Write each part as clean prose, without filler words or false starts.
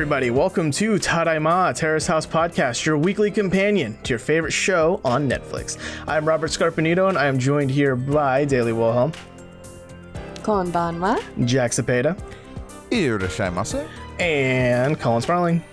everybody. Welcome to Tadaima, Terrace House Podcast, your weekly companion to your favorite show on Netflix. I'm Robert Scarpanito, and I am joined here by Daily Wilhelm. Konbanwa. Jack Cepeda. Irashaimase. And Colin Sparling.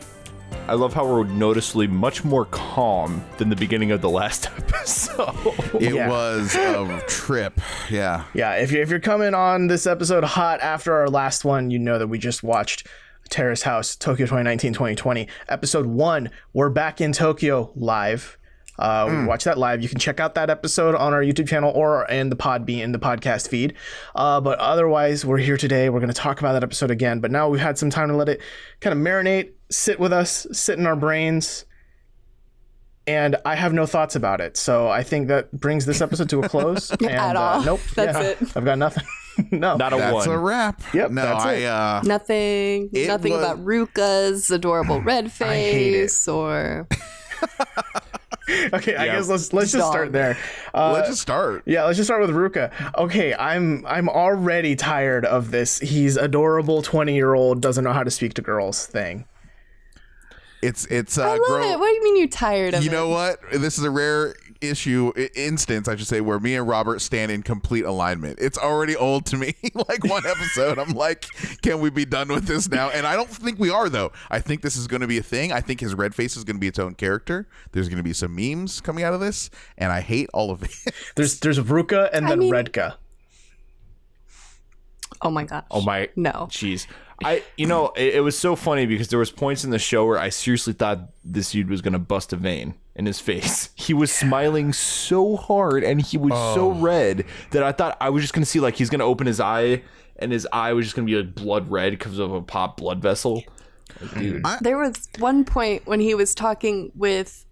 I love how we're noticeably much more calm than the beginning of the last episode. It was a trip. Yeah. Yeah, if you're coming on this episode hot after our last one, you know that we just watched Terrace House Tokyo 2019-2020 episode 1. We're back in Tokyo live. We watch that live. You can check out that episode on our YouTube channel or in the podcast feed. But otherwise, we're here today. We're going to talk about that episode again. But now we've had some time to let it kind of marinate, sit with us, sit in our brains. And I have no thoughts about it. So I think that brings this episode to a close. And, At all. Nope. That's it. I've got nothing. No. Not a That's one. a wrap. Yep, No, that's it. Nothing about Ruka's adorable red face or... Okay, I guess let's just start there. Let's just start. Yeah, let's just start with Ruka. Okay, I'm already tired of this. He's adorable 20-year-old doesn't know how to speak to girls thing. It's I love it. What do you mean you're tired of it? You know what? This is a rare instance, I should say, where me and Robert stand in complete alignment. It's already old to me. Like one episode, I'm like, can we be done with this now? And I don't think we are, though. I think this is going to be a thing. I think his red face is going to be its own character. There's going to be some memes coming out of this, and I hate all of it. There's Ruka and then Redka. Oh my gosh. Oh my. No. Jeez. It was so funny because there was points in the show where I seriously thought this dude was going to bust a vein in his face. He was smiling so hard and he was so red that I thought I was just going to see like he's going to open his eye and his eye was just going to be like blood red because of a popped blood vessel. Like, dude. There was one point when he was talking with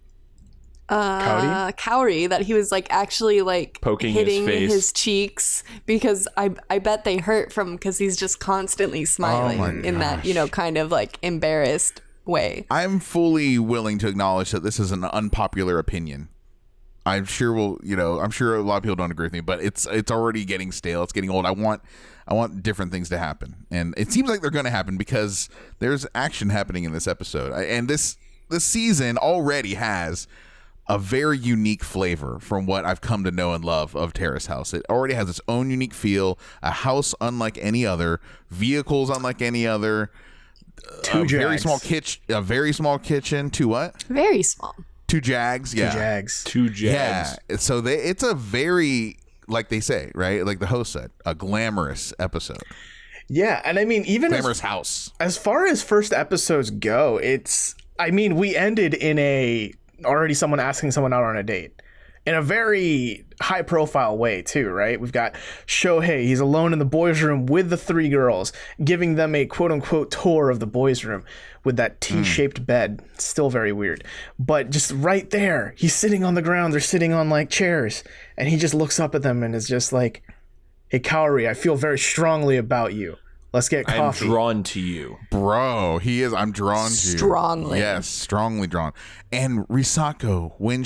Kaori that he was like actually like poking hitting his face. his cheeks because I bet they hurt from because he's just constantly smiling in that, kind of like embarrassed way. I'm fully willing to acknowledge that this is an unpopular opinion. I'm sure I'm sure a lot of people don't agree with me, but it's already getting stale. It's getting old. I want different things to happen. And it seems like they're going to happen because there's action happening in this episode. And this season already has a very unique flavor from what I've come to know and love of Terrace House. It already has its own unique feel, a house unlike any other, vehicles unlike any other, a very small kitchen. Two what? Very small. Two Jags. Yeah. Two Jags. Yeah. So it's a very, like they say, right? Like the host said, a glamorous episode. Yeah, and I mean, even glamorous house. As far as first episodes go, we ended in already someone asking someone out on a date in a very high profile way too, right? We've got Shohei. He's alone in the boys' room with the 3 girls, giving them a quote unquote tour of the boys' room with that T-shaped bed. Still very weird, but just right there, he's sitting on the ground. They're sitting on like chairs and he just looks up at them and is just like, "Hey Kaori, I feel very strongly about you. Let's get coffee." I'm drawn to you. Bro, he is. I'm drawn to you. Strongly. Yes, strongly drawn. And Risako, when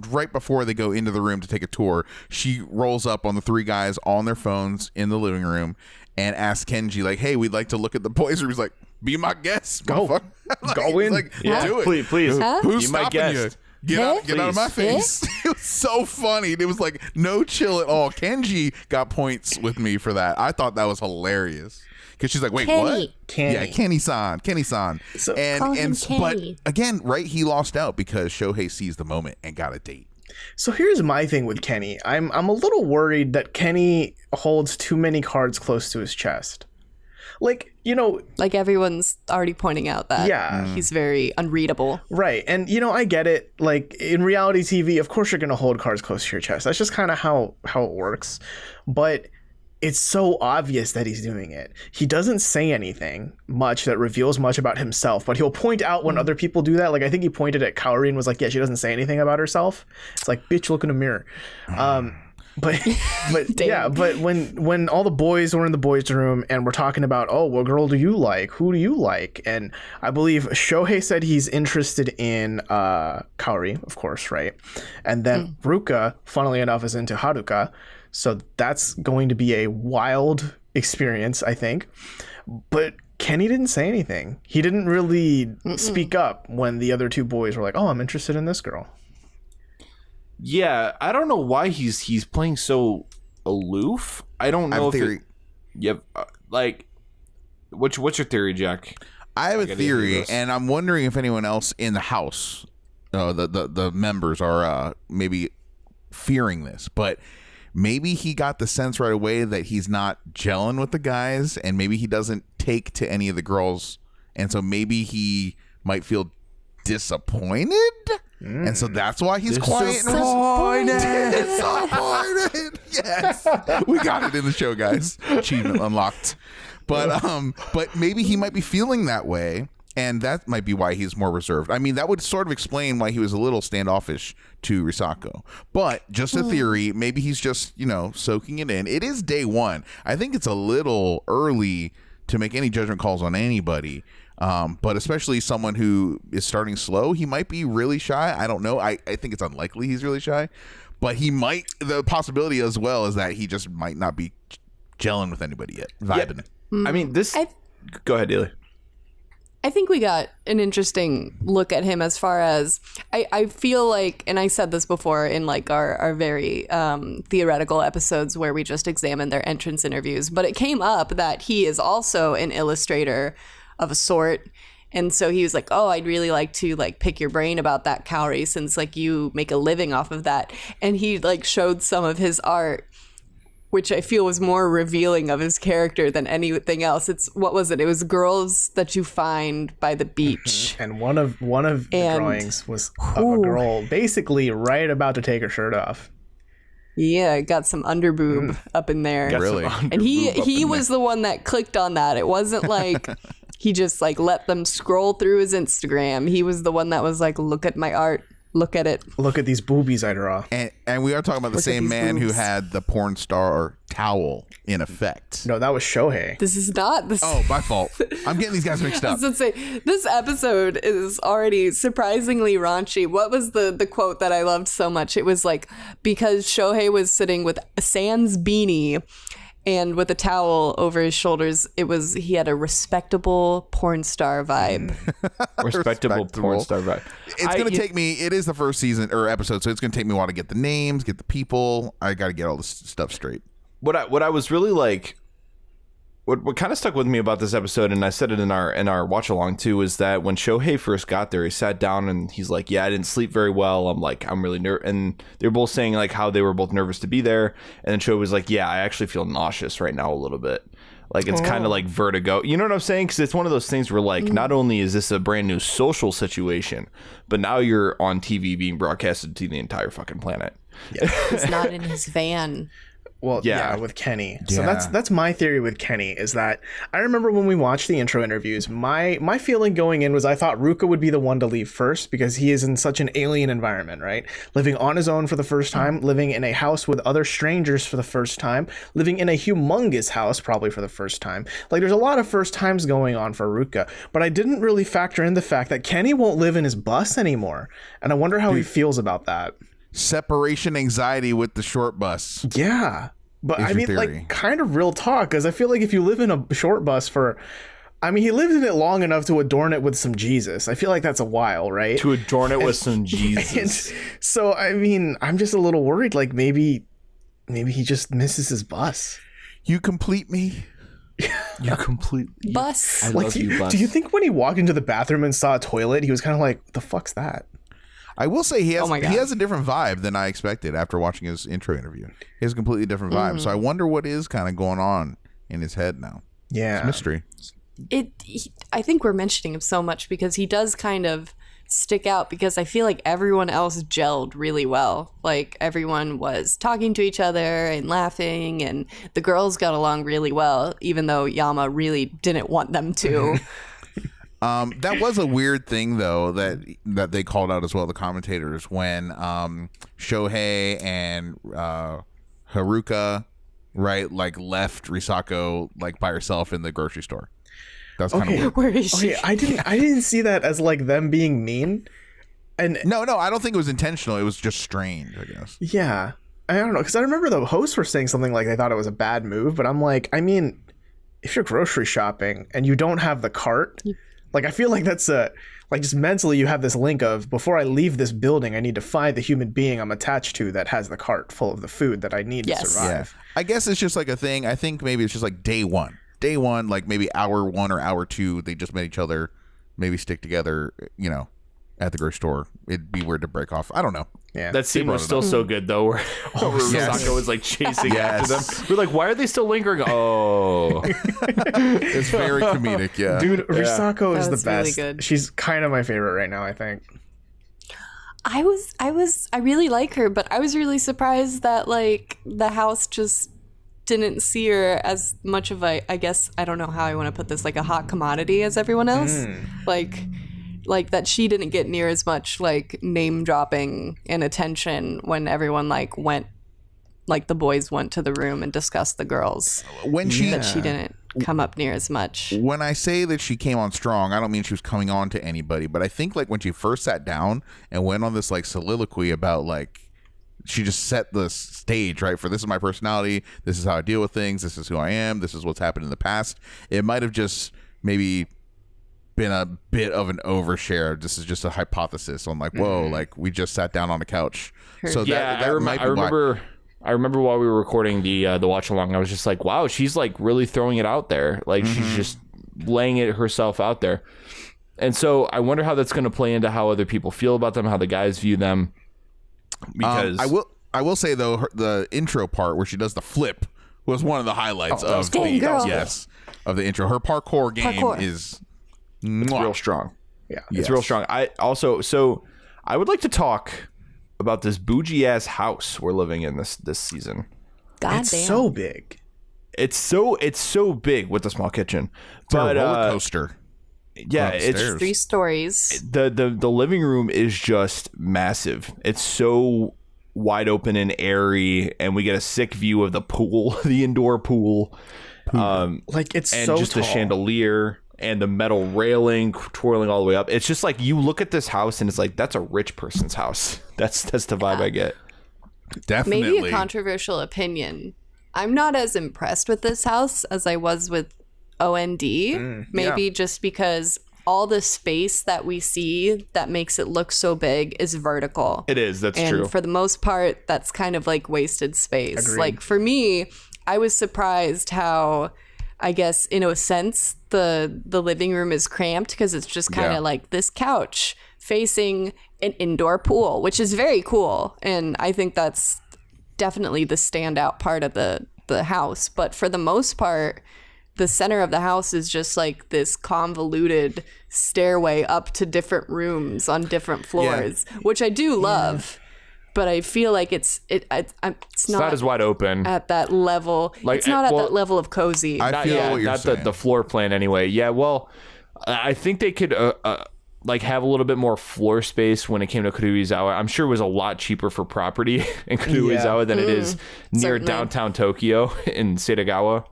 right before they go into the room to take a tour, she rolls up on the 3 guys on their phones in the living room and asks Kenji, like, "Hey, we'd like to look at the boys' room." He's like, "Be my guest. Go. Like, Go in. Like, Yeah, do it. Please. Who's Be my stopping guest. you? Get out of my face." It was so funny. It was like no chill at all. Kenji got points with me for that. I thought that was hilarious. Because she's like, "Wait, what?" Kenny. Yeah, Kenny-san. So, But again, right, he lost out because Shohei seized the moment and got a date. So here's my thing with Kenny. I'm a little worried that Kenny holds too many cards close to his chest. Like, like everyone's already pointing out that he's very unreadable. Right. And, I get it. Like in reality TV, of course you're going to hold cards close to your chest. That's just kind of how it works. But it's so obvious that he's doing it. He doesn't say anything much that reveals much about himself, but he'll point out when other people do that. Like, I think he pointed at Kaori and was like, "Yeah, she doesn't say anything about herself." It's like, bitch, look in the mirror. But yeah, but when all the boys were in the boys' room and we're talking about, "Oh, what girl do you like? Who do you like?" And I believe Shohei said he's interested in Kaori, of course, right? And then Ruka, funnily enough, is into Haruka. So that's going to be a wild experience, I think. But Kenny didn't say anything. He didn't really speak up when the other two boys were like, "Oh, I'm interested in this girl." Yeah, I don't know why he's playing so aloof. I don't know. I have a theory. Yep. Like, what's your theory, Jack? I have a theory, and I'm wondering if anyone else in the house, the members, are maybe fearing this, but maybe he got the sense right away that he's not gelling with the guys, and maybe he doesn't take to any of the girls, and so maybe he might feel disappointed, and so that's why he's quiet. Disappointed. Yes, we got it in the show, guys. Achievement unlocked. But maybe he might be feeling that way, and that might be why he's more reserved. I mean, that would sort of explain why he was a little standoffish to Risako. But just a theory, maybe he's just, soaking it in. It is day one. I think it's a little early to make any judgment calls on anybody. But especially someone who is starting slow, he might be really shy. I don't know. I think it's unlikely he's really shy. But the possibility as well is that he just might not be gelling with anybody yet. Vibing. Yeah. I mean, go ahead, Daly. I think we got an interesting look at him as far as I feel like, and I said this before in like our very theoretical episodes where we just examined their entrance interviews, but it came up that he is also an illustrator of a sort. And so he was like, "Oh, I'd really like to like pick your brain about that, Kaori, since like you make a living off of that." And he like showed some of his art, which I feel was more revealing of his character than anything else. What was it? It was girls that you find by the beach. And one of the drawings was of a girl basically right about to take her shirt off. Yeah, got some underboob up in there. Really? And he was the one that clicked on that. It wasn't like he just like let them scroll through his Instagram. He was the one that was like, "Look at my art. Look at it. Look at these boobies I draw." And we are talking about the same man who had the porn star towel in effect. No, that was Shohei. This is not the Oh, my fault. I'm getting these guys mixed I up. was gonna say, this episode is already surprisingly raunchy. What was the quote that I loved so much? It was like, because Shohei was sitting with a sans beanie and with a towel over his shoulders, he had a respectable porn star vibe. Respectable porn star vibe. It's going to take me, it is the first season or episode, so it's going to take me a while to get the names, get the people. I got to get all this stuff straight. What I was really like, what kind of stuck with me about this episode, and I said it in our watch along too, is that when Shohei first got there, he sat down and he's like, "Yeah, I didn't sleep very well. I'm really nervous." And they're both saying like how they were both nervous to be there. And then Shohei was like, "Yeah, I actually feel nauseous right now a little bit. Like it's kind of like vertigo." You know what I'm saying? Because it's one of those things where like not only is this a brand new social situation, but now you're on TV being broadcasted to the entire fucking planet. Yeah. He's not in his van. Well, yeah, with Kenny. So that's my theory with Kenny, is that I remember when we watched the intro interviews, my feeling going in was I thought Ruka would be the one to leave first because he is in such an alien environment, right? Living on his own for the first time, living in a house with other strangers for the first time, living in a humongous house probably for the first time. Like there's a lot of first times going on for Ruka, but I didn't really factor in the fact that Kenny won't live in his bus anymore. And I wonder how he feels about that. Separation anxiety with the short bus. Yeah. But I mean, like, kind of real talk, because I feel like if you live in a short bus he lived in it long enough to adorn it with some Jesus. I feel like that's a while, right? To adorn it with some Jesus. So, I mean, I'm just a little worried, like, maybe he just misses his bus. You complete me. You complete bus. I love you, bus. Do you think when he walked into the bathroom and saw a toilet, he was kind of like, "What the fuck's that?" I will say he has a different vibe than I expected after watching his intro interview. He has a completely different vibe. So I wonder what is kind of going on in his head now. Yeah. It's a mystery. I think we're mentioning him so much because he does kind of stick out, because I feel like everyone else gelled really well. Like everyone was talking to each other and laughing, and the girls got along really well, even though Yama really didn't want them to. That was a weird thing, though, that they called out as well, the commentators, when Shohei and Haruka, right, like left Risako like by herself in the grocery store. That's kind of weird. Where is she? Okay, I didn't see that as like them being mean. And no, I don't think it was intentional. It was just strange, I guess. Yeah, I don't know, because I remember the hosts were saying something like they thought it was a bad move, but I'm like, I mean, if you're grocery shopping and you don't have the cart, like I feel like that's like just mentally you have this link of, before I leave this building, I need to find the human being I'm attached to that has the cart full of the food that I need to survive. Yeah. I guess it's just like a thing. I think maybe it's just like day one, like maybe hour 1 or hour 2, they just met each other, maybe stick together, you know, at the grocery store. It'd be weird to break off. I don't know. Yeah. That scene was still so good though, where Risako was like chasing after them. We're like, why are they still lingering? Oh, it's very comedic. Yeah, dude, Risako is the was really best. good. She's kind of my favorite right now, I think. I really like her, but I was really surprised that like the house just didn't see her as much of I guess, I don't know how I want to put this, like a hot commodity as everyone else. Like that she didn't get near as much like name dropping and attention when everyone like went, like the boys went to the room and discussed the girls. When she didn't come up near as much. When I say that she came on strong, I don't mean she was coming on to anybody, but I think like when she first sat down and went on this like soliloquy about like, she just set the stage, right, for this is my personality, this is how I deal with things, this is who I am, this is what's happened in the past. It might have just maybe been a bit of an overshare. This is just a hypothesis on like, whoa, like we just sat down on a couch. So yeah, I remember while we were recording the watch along, I was just like, wow, she's like really throwing it out there. Like she's just laying it herself out there. And so I wonder how that's going to play into how other people feel about them, how the guys view them. Because I will say though, the intro part where she does the flip was one of the highlights of the intro. Her parkour game is real strong. Yeah, it's real strong. I would like to talk about this bougie ass house we're living in this season. God it's damn. so big. It's so big with the small kitchen. It's a roller coaster. Yeah, it's 3 stories. The living room is just massive. It's so wide open and airy, and we get a sick view of the pool, the indoor pool. Like it's and so just tall. the chandelier and the metal railing twirling all the way up. It's just like you look at this house and it's like, that's a rich person's house. That's the vibe I get. Definitely. Maybe a controversial opinion. I'm not as impressed with this house as I was with OND. Maybe just because all the space that we see that makes it look so big is vertical. It is. That's and true. For the most part, that's kind of like wasted space. Agreed. Like for me, I was surprised how, I guess in a sense, the living room is cramped because it's just kind of like this couch facing an indoor pool, which is very cool. And I think that's definitely the standout part of the house. But for the most part, the center of the house is just like this convoluted stairway up to different rooms on different floors, which I do love. But I feel like it's not as wide open at that level. Like, it's not at that level of cozy. I feel what you're saying. The floor plan anyway. Yeah, well, I think they could like have a little bit more floor space when it came to Karuizawa. I'm sure it was a lot cheaper for property in Karuizawa than it is near certainly. downtown Tokyo in Setagawa.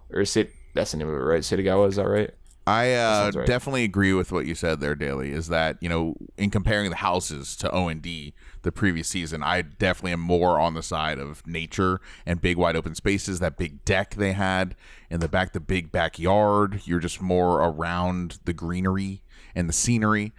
That's the name of it, right? Setagawa, is that right? I right. definitely agree with what you said there, Daly, is that, you know, in comparing the houses to OND the previous season, I definitely am more on the side of nature and big wide open spaces. That big deck they had in the back, the big backyard, you're just more around the greenery and the scenery.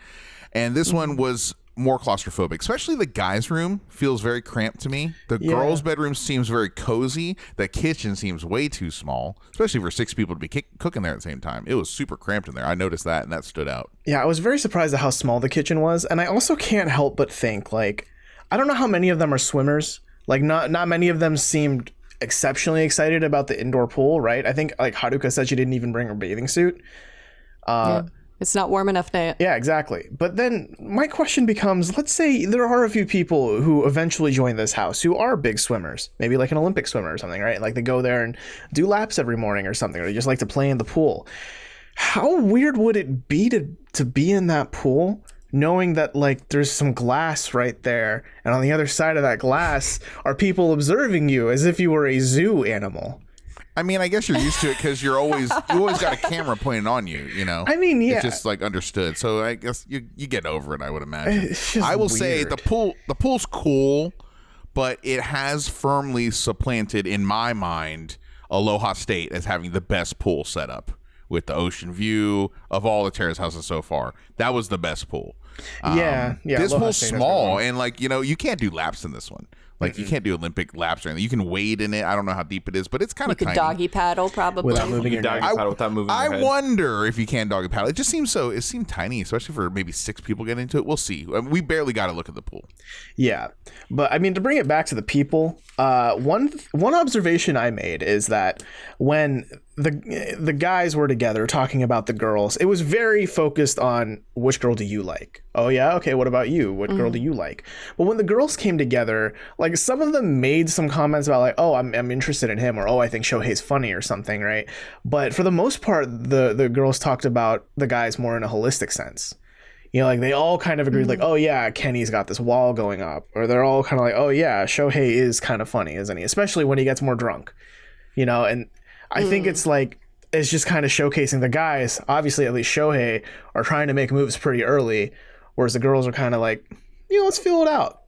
And this one was more claustrophobic, especially the guys' room feels very cramped to me. The girls' bedroom seems very cozy. The kitchen seems way too small, especially for 6 people to be cooking there at the same time. It was super cramped in there. I noticed that, and that stood out. Yeah, I was very surprised at how small the kitchen was, and I also can't help but think, like, I don't know how many of them are swimmers. Like, not many of them seemed exceptionally excited about the indoor pool, right? I think, like, Haruka said she didn't even bring her bathing suit. It's not warm enough now. Yeah, exactly. But then my question becomes, let's say there are a few people who eventually join this house who are big swimmers, maybe like an Olympic swimmer or something, right? Like they go there and do laps every morning or something, or they just like to play in the pool. How weird would it be to be in that pool knowing that like there's some glass right there, and on the other side of that glass are people observing you as if you were a zoo animal? I mean, I guess you're used to it because you always got a camera pointed on you, you know? I mean, yeah. It's just like understood. So I guess you get over it, I would imagine. It's just I will weird. say the pool's cool, but it has firmly supplanted in my mind Aloha State as having the best pool setup. with the ocean view of all the Terrace houses so far. That was the best pool. Yeah. This Aloha pool's State has small, been and like, you can't do laps in this one. Like you can't do Olympic laps or anything. You can wade in it. I don't know how deep it is, but it's kind You of could tiny. doggy paddle probably. without moving your Doggy neck. paddle without moving your head. wonder if you can doggy paddle. It just seems it seemed tiny, especially for maybe 6 people getting into it. We'll see. I mean, we barely got to look at the pool. Yeah, but I mean, to bring it back to the people, one observation I made is that when the guys were together talking about the girls, it was very focused on which girl do you like? Oh yeah, okay. What about you? What girl do you like? But when the girls came together, like some of them made some comments about like, oh, I'm interested in him, or oh, I think Shohei's funny or something, right? But for the most part, the girls talked about the guys more in a holistic sense. Like they all kind of agreed, like, oh yeah, Kenny's got this wall going up, or they're all kind of like, oh yeah, Shohei is kind of funny, isn't he? Especially when he gets more drunk, and I think it's just kind of showcasing the guys, obviously at least Shohei, are trying to make moves pretty early, whereas the girls are kind of like, let's feel it out.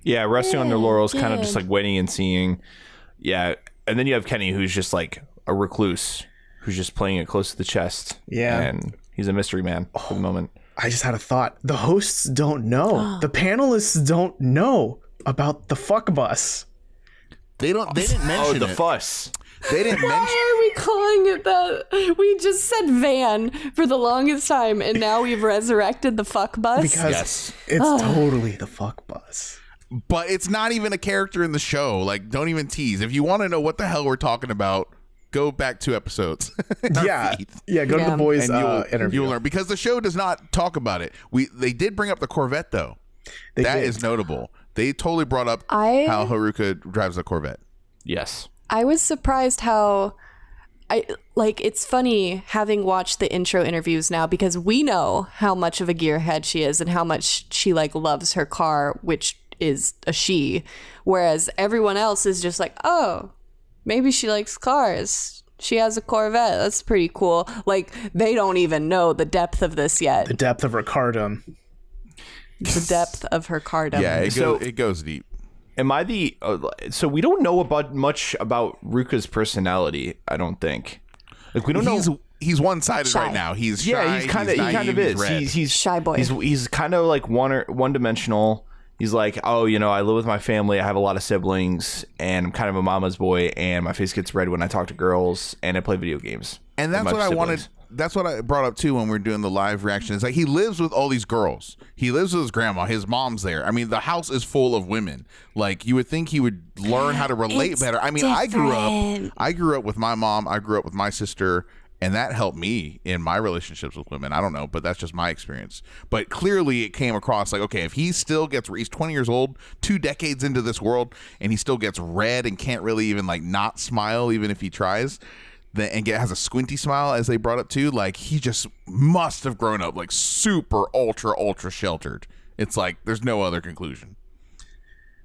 Yeah, resting on their laurels, kind of just like waiting and seeing. Yeah, and then you have Kenny, who's just like a recluse, who's just playing it close to the chest. Yeah. And he's a mystery man for the moment. I just had a thought. The hosts don't know. The panelists don't know about the fuck bus. They didn't mention the fuss. They didn't mention. Why are we calling it that? We just said van for the longest time, and now we've resurrected the fuck bus. Because it's totally the fuck bus. But it's not even a character in the show. Like, don't even tease. If you want to know what the hell we're talking about, go back 2 episodes. Yeah, go to the boys' interview. You'll learn, because the show does not talk about it. They did bring up the Corvette though. That is notable. They totally brought up how Haruka drives a Corvette. Yes. I was surprised how it's funny having watched the intro interviews now, because we know how much of a gearhead she is and how much she loves her car, which is a she, whereas everyone else is just like, oh, maybe she likes cars. She has a Corvette. That's pretty cool. Like, they don't even know the depth of this yet. The depth of her cardum. The depth of her cardum. Yeah, it goes deep. Am I the... so we don't know much about Ruka's personality, I don't think. Like, we don't know... He's one-sided Shy. right now. He's shy. Yeah, he kind of is. He's shy boy. He's kind of like one-dimensional. He's like, oh, I live with my family. I have a lot of siblings, and I'm kind of a mama's boy, and my face gets red when I talk to girls, and I play video games. And that's what I wanted. That's what I brought up too when we were doing the live reaction. It's like he lives with all these girls. He lives with his grandma. His mom's there. I mean, the house is full of women. Like, you would think he would learn how to relate better. I mean, I grew up with my mom. I grew up with my sister. And that helped me in my relationships with women. I don't know, but that's just my experience. But clearly it came across like, okay, if he's 20 years old, 2 decades into this world, and he still gets red and can't really even not smile even if he tries, has a squinty smile, as they brought up too, like, he just must have grown up super ultra sheltered. It's like there's no other conclusion.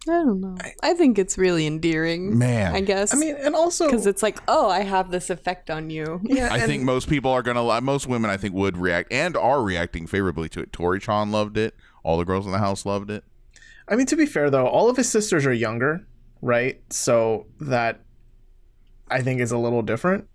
I don't know. I think it's really endearing, man. I guess. I mean, and also because it's like, oh, I have this effect on you. Yeah, I think most people are gonna. Most women, I think, would react and are reacting favorably to it. Tori-chan loved it. All the girls in the house loved it. I mean, to be fair though, all of his sisters are younger, right? So that I think is a little different.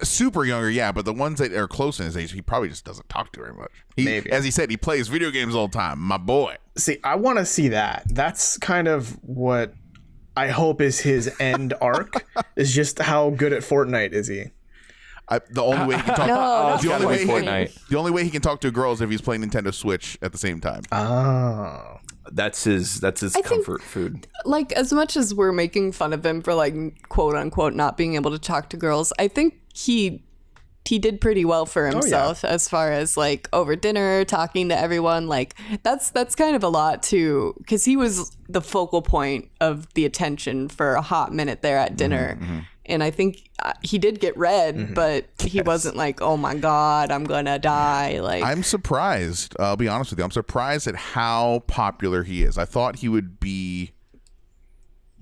Super younger, but the ones that are close in his age, he probably just doesn't talk to very much. Maybe. As he said, he plays video games all the time. My boy. See, I want to see that. That's kind of what I hope is his end arc. Is just how good at Fortnite is he? The only way he can talk. The only way he can talk to a girl is if he's playing Nintendo Switch at the same time. Oh. That's his comfort food. Like, as much as we're making fun of him for quote unquote not being able to talk to girls, I think he did pretty well for himself as far as over dinner talking to everyone. That's kind of a lot too, because he was the focal point of the attention for a hot minute there at dinner. Mm-hmm. And I think he did get red, but he wasn't like, oh my God, I'm going to die. I'm surprised. I'll be honest with you. I'm surprised at how popular he is. I thought he would be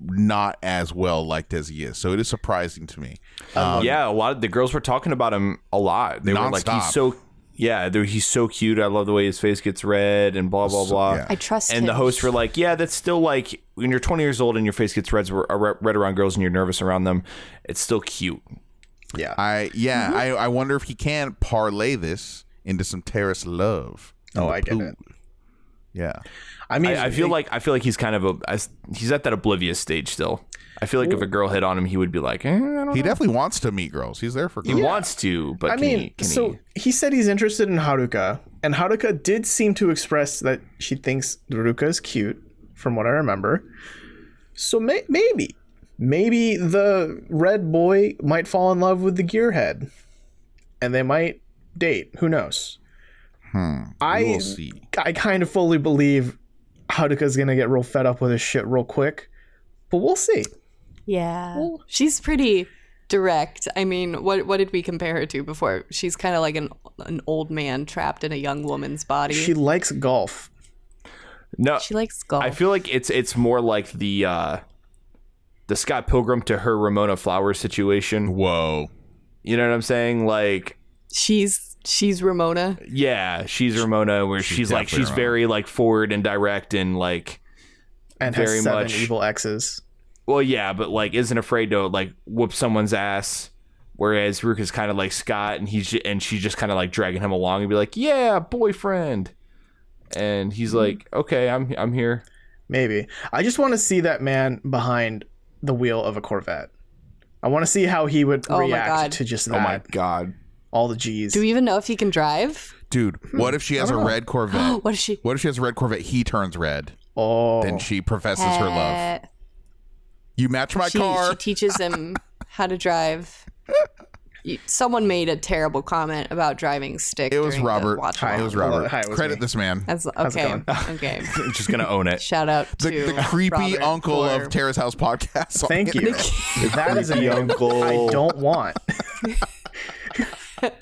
not as well liked as he is. So it is surprising to me. A lot of the girls were talking about him a lot. They were like, he's so cute. I love the way his face gets red and blah, blah, blah. I trust him. And the hosts were like, yeah, that's still when you're 20 years old and your face gets red around girls and you're nervous around them, it's still cute. Yeah. I wonder if he can parlay this into some Terrace love. Oh, I get it. Yeah. I mean, I feel like he's kind of he's at that oblivious stage still. I feel like if a girl hit on him, he would be like, I don't He know. definitely wants to meet girls. He's there for He girls. wants to, but I mean, he said he's interested in Haruka, and Haruka did seem to express that she thinks Ruka is cute, from what I remember. So maybe the red boy might fall in love with the gearhead, and they might date. Who knows? We'll see. I kind of fully believe Haruka's gonna get real fed up with his shit real quick, but we'll see. Yeah. She's pretty direct. I mean, what did we compare her to before? She's kind of like an old man trapped in a young woman's body. She likes golf. No, She likes golf. I feel like it's more like the Scott Pilgrim to her Ramona Flowers situation. Whoa. You know what I'm saying? Like She's Ramona. yeah, she's Ramona, where she's definitely Ramona. very like forward and direct and like And very has 7 much evil exes. well, yeah, but like isn't afraid to like whoop someone's ass. Whereas Rook is kind of like Scott, and she's just kind of like dragging him along and be like, "Yeah, boyfriend," and he's like, "Okay, I'm here." Maybe. I just want to see that man behind the wheel of a Corvette. I want to see how he would Oh my react God. to just that. Oh my god. All the G's. Do we even know if he can drive? Dude, what if she has a red Corvette? What is she? What if she has a red Corvette? He turns red. Oh. Then she professes her love. You match my She car. teaches him how to drive. Someone made a terrible comment about driving stick. It was during the Robert. watch Hi, it along. was Robert. Hi, it was Credit me. this man. That's it okay. going? Okay. I'm just gonna own it. Shout out to The creepy Robert uncle for- of Terrace House Podcast. Thank you. That is a Creepy name uncle. I don't want.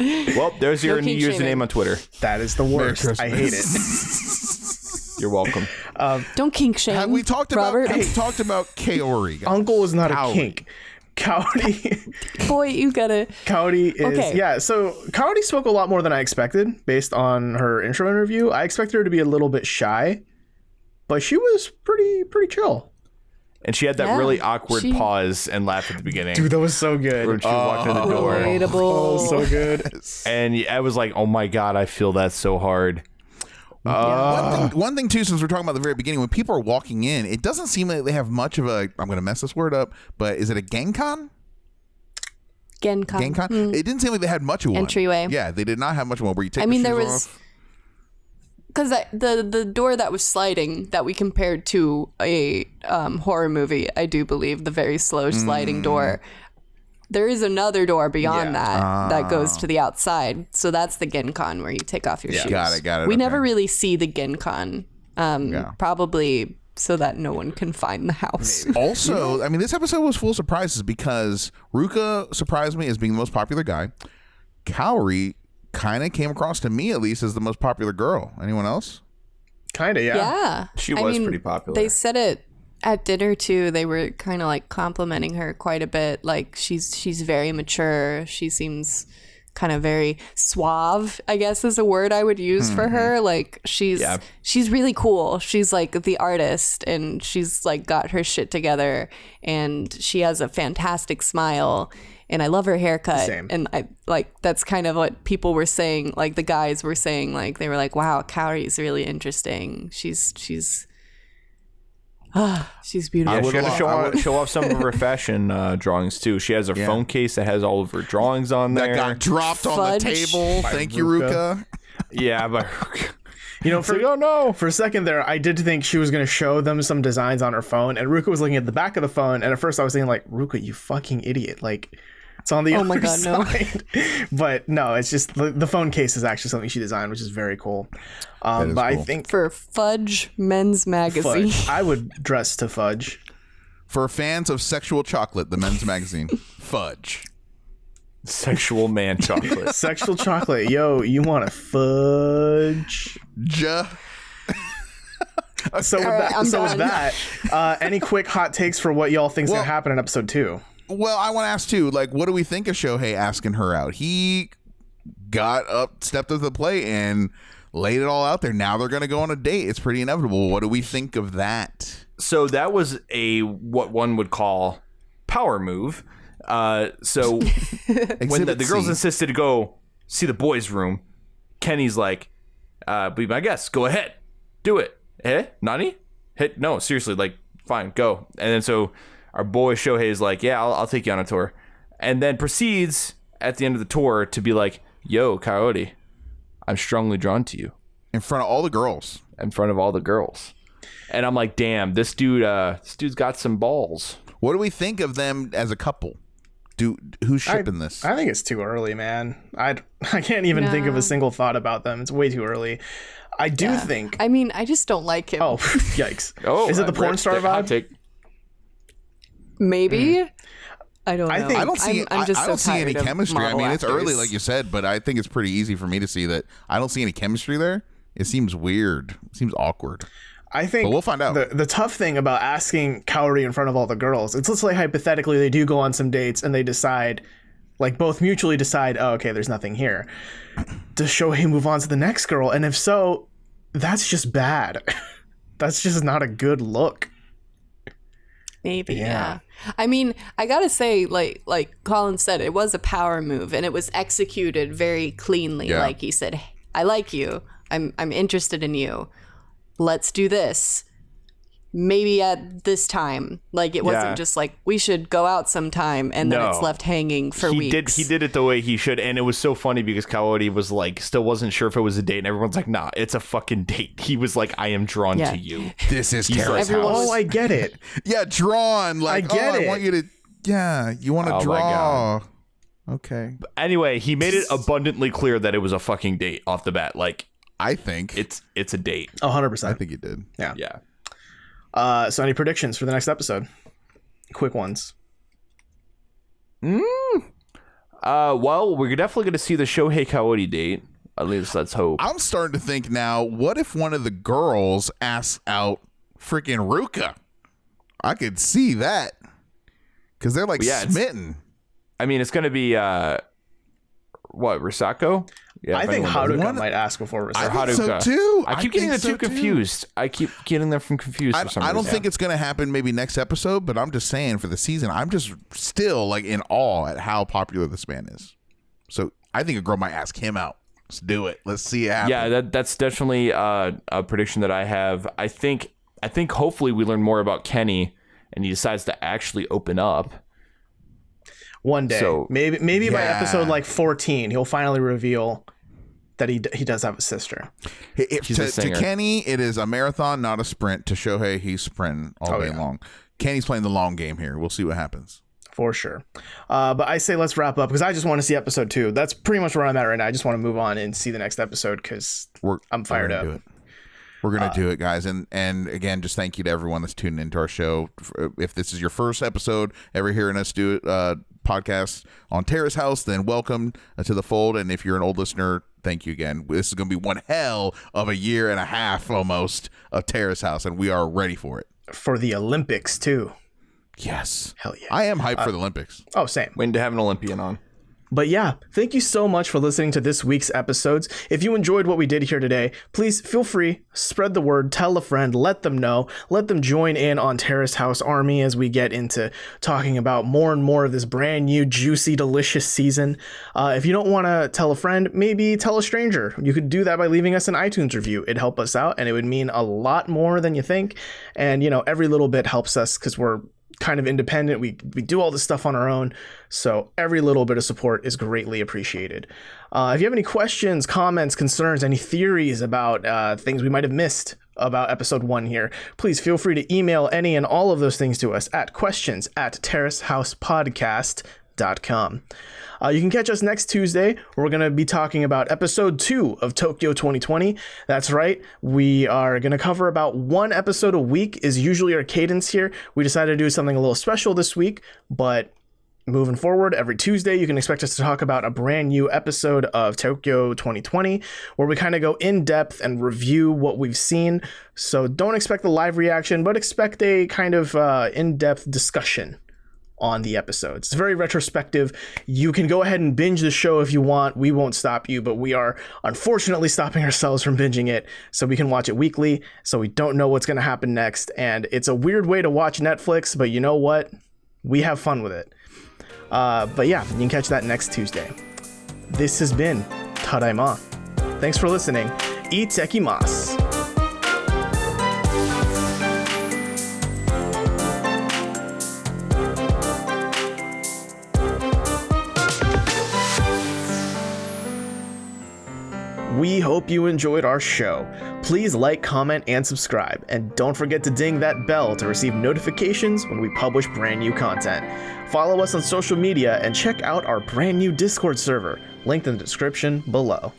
Well, there's your new kink shaming. username on Twitter. That is the worst. I hate it. You're welcome. Don't kink shame. Have we talked about Robert? Kaori? Uncle is not Cowrie. a kink. Cowdy. Boy, you gotta. Cowdy is Okay. yeah. So Cowdy spoke a lot more than I expected based on her intro interview. I expected her to be a little bit shy, but she was pretty chill. And she had that Yeah, really awkward she- pause and laugh at the beginning. Dude, that was so good. when she walked in the door. Relatable. Oh, so good. And I was like, oh my God, I feel that so hard. One thing too, since we're talking about the very beginning, when people are walking in, it doesn't seem like they have much of a. I'm going to mess this word up, but is it a Genkan? Genkan. Genkan? It didn't seem like they had much of one. Entryway. Yeah, they did not have much of one. Where you take. I mean, the there shoes was off. because the door that was sliding that we compared to a horror movie. I do believe the very slow sliding door. There is another door beyond that goes to the outside. So that's the Genkan where you take off your shoes. Got it. We okay. never really see the Genkan. Probably so that no one can find the house. Also, I mean, this episode was full of surprises because Ruka surprised me as being the most popular guy. Kaori kind of came across to me, at least, as the most popular girl. Anyone else? Kind of, yeah. Yeah. She was pretty popular. They said it at dinner too. They were kind of like complimenting her quite a bit. Like she's very mature. She seems kind of very suave, I guess is a word I would use for her. Like she's really cool. She's like the artist and she's like got her shit together and she has a fantastic smile. And I love her haircut. Same. And I like that's kind of what people were saying. Like the guys were saying, like they were like, "Wow, Kaori's really interesting. She's beautiful." Yeah, she had to show off some of her fashion drawings too. She has a phone case that has all of her drawings on there. That got dropped on the Fudge. table. Thank you, Ruka. Ruka. Yeah, but You know, for, oh no. for a second there, I did think she was going to show them some designs on her phone, and Ruka was looking at the back of the phone, and at first I was thinking, like, Ruka, you fucking idiot. Like, it's on the Oh other my God, no. side. But no, it's just the phone case is actually something she designed, which is very cool. But cool. I think For Fudge Men's Magazine. Fudge. I would dress to Fudge. For fans of sexual chocolate, the men's magazine, Fudge. Sexual man chocolate. Sexual chocolate. Yo, you want a fudge? So with right, that, I'm so with done. that, any quick hot takes for what y'all think's Well- gonna happen in episode 2? Well, I want to ask too, like, what do we think of Shohei asking her out? He stepped up to the plate and laid it all out there. Now they're going to go on a date. It's pretty inevitable. What do we think of that? So that was what one would call power move. So when the girls C. insisted to go see the boys' room, Kenny's like, "Be my guest. Go ahead, do it." Eh, Nani? Hit no, seriously, like, fine, go. And then so our boy Shohei is like, "Yeah, I'll take you on a tour," and then proceeds at the end of the tour to be like, "Yo, Coyote, I'm strongly drawn to you." In front of all the girls. In front of all the girls. And I'm like, damn, this dude's got some balls. What do we think of them as a couple? Who's shipping this? I think it's too early, man. I can't even think of a single thought about them. It's way too early. I do think. I mean, I just don't like him. Oh, yikes! Oh, is it the porn star hot vibe? take. Maybe. I don't know. I don't see. I'm just I don't so see any tired of chemistry. I model mean, it's early, actors. like you said, but I think it's pretty easy for me to see that I don't see any chemistry there. It seems weird. It seems awkward. I think But we'll find out. The tough thing about asking Kaori in front of all the girls, it's let's say hypothetically they do go on some dates and they decide, like both mutually decide, oh, okay, there's nothing here. Does Shohei move on to the next girl? And if so, that's just bad. That's just not a good look. Maybe, Yeah. yeah. I mean, I gotta say, like Colin said, it was a power move and it was executed very cleanly. Yeah. Like he said, I like you. I'm interested in you. Let's do this. Maybe at this time. Like it wasn't Yeah. just like we should go out sometime and then it's No. left hanging for weeks. He did it the way he should, and it was so funny because Coyote was like, still wasn't sure if it was a date, and everyone's like, nah, it's a fucking date. He was like, I am drawn Yeah. to you. This is He's Terrace everyone House. was- Oh, I get it. Yeah, drawn. Like, I get I it. want you to. Yeah, you want to Oh my draw. Okay. Anyway, he made it abundantly clear that it was a fucking date off the bat. Like, I think. it's a date. 100%. I think you did. Yeah. So any predictions for the next episode? Quick ones. Well, we're definitely going to see the Shohei Coyote date. At least let's hope. I'm starting to think now, what if one of the girls asks out freaking Ruka? I could see that. Because they're like Yeah, it's- smitten. I mean, it's going to be, what, Risako? Yeah, I if think knows. anyone Haruka One- might ask before I Risako. think so Haruka. too. I keep getting think them so, too confused. I keep getting them from confused for some I reason. don't think it's going to happen maybe next episode, but I'm just saying for the season, I'm just still like in awe at how popular this man is. So I think a girl might ask him out. Let's do it. Let's see it happen. Yeah, that's definitely a prediction that I have. I think hopefully we learn more about Kenny and he decides to actually open up. One day. So- maybe by Yeah. episode like 14, he'll finally reveal that he does have a sister. She's a To singer. Kenny, it is a marathon, not a sprint. To Shohei, he's sprinting all day yeah. long. Kenny's playing the long game here. We'll see what happens. For sure. But I say let's wrap up because I just want to see episode 2. That's pretty much where I'm at right now. I just want to move on and see the next episode because I'm fired gonna up. do it. We're gonna do it, guys, and again, just thank you to everyone that's tuning into our show. If this is your first episode ever hearing us do podcast on Terrace House, then welcome to the fold. And if you're an old listener, thank you again. This is gonna be one hell of a year and a half almost of Terrace House, and we are ready for it. For the Olympics too. Yes, Hell yeah. I am hyped for the Olympics. Oh, same. Waiting to have an Olympian on. But yeah, thank you so much for listening to this week's episodes. If you enjoyed what we did here today, please feel free, spread the word, tell a friend, let them know, let them join in on Terrace House Army as we get into talking about more and more of this brand new, juicy, delicious season. If you don't want to tell a friend, maybe tell a stranger. You could do that by leaving us an iTunes review. It'd help us out, and it would mean a lot more than you think. And, you know, every little bit helps us because we're kind of independent. We do all this stuff on our own. So every little bit of support is greatly appreciated. If you have any questions, comments, concerns, any theories about things we might have missed about episode 1 here, please feel free to email any and all of those things to us at questions@terracehousepodcast.com. You can catch us next Tuesday. We're going to be talking about episode 2 of Tokyo 2020. That's right. We are going to cover about 1 episode a week is usually our cadence here. We decided to do something a little special this week, but moving forward, every Tuesday, you can expect us to talk about a brand new episode of Tokyo 2020, where we kind of go in depth and review what we've seen. So don't expect the live reaction, but expect a kind of in-depth discussion on the episodes. It's very retrospective. You can go ahead and binge the show if you want. We won't stop you, but we are unfortunately stopping ourselves from binging it so we can watch it weekly, so we don't know what's going to happen next. And it's a weird way to watch Netflix, but you know what? We have fun with it. But yeah, you can catch that next Tuesday. This has been Tadaima. Thanks for listening. Itekimasu. We hope you enjoyed our show. Please like, comment, and subscribe. And don't forget to ding that bell to receive notifications when we publish brand new content. Follow us on social media and check out our brand new Discord server, linked in the description below.